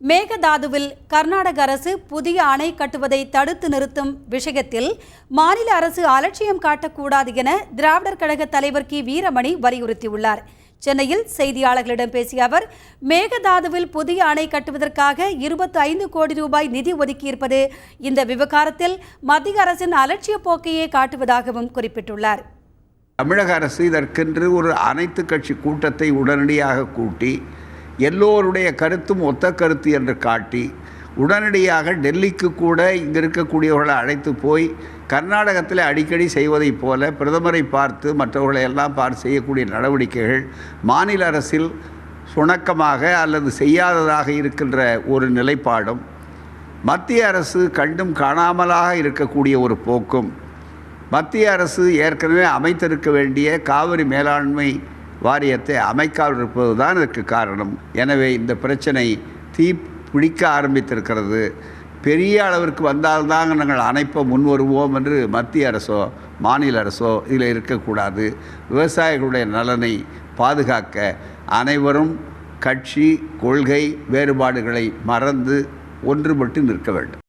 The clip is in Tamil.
மேகதாதுவில் கர்நாடக அரசு புதிய அணை கட்டுவதை தடுத்து நிறுத்தும் விஷயத்தில் மாநில அரசு அலட்சியம் காட்டக்கூடாது என திராவிடர் கழக தலைவர் கி வீரமணி வலியுறுத்தியுள்ளார். சென்னையில் செய்தியாளர்களிடம் பேசிய அவர், மேகதாதுவில் புதிய அணை கட்டுவதற்காக 25 கோடி ரூபாய் நிதி ஒதுக்கியிருப்பது இந்த விவகாரத்தில் மத்திய அரசின் அலட்சிய போக்கையே காட்டுவதாகவும் குறிப்பிட்டுள்ளார். தமிழக அரசு இதற்கென்று ஒரு அனைத்து கட்சி கூட்டத்தை உடனடியாக கூட்டி எல்லோருடைய கருத்தும் ஒத்த கருத்து என்று காட்டி உடனடியாக டெல்லிக்கு கூட இங்கே இருக்கக்கூடியவர்களை அழைத்து போய் கர்நாடகத்தில் அடிக்கடி செய்வதைப் போல பிரதமரை பார்த்து மற்றவர்களை எல்லாம் பார்த்து செய்யக்கூடிய நடவடிக்கைகள் மாநில அரசில் சுணக்கமாக அல்லது செய்யாததாக இருக்கின்ற ஒரு நிலைப்பாடும், மத்திய அரசு கண்டும் காணாமலாக இருக்கக்கூடிய ஒரு போக்கும், மத்திய அரசு ஏற்கனவே அமைத்திருக்க வேண்டிய காவிரி மேலாண்மை வாரியத்தை அமைக்காதிருப்பது தான் இதற்கு காரணம். எனவே இந்த பிரச்சனை தீ பிடிக்க ஆரம்பித்திருக்கிறது. பெரிய அளவிற்கு வந்தால்தான் நாங்கள் அணைப்ப முன்வருவோம் என்று மத்திய அரசோ மாநில அரசோ இதில் இருக்கக்கூடாது. விவசாயிகளுடைய நலனை பாதுகாக்க அனைவரும் கட்சி கொள்கை வேறுபாடுகளை மறந்து ஒன்றுபட்டு நிற்க வேண்டும்.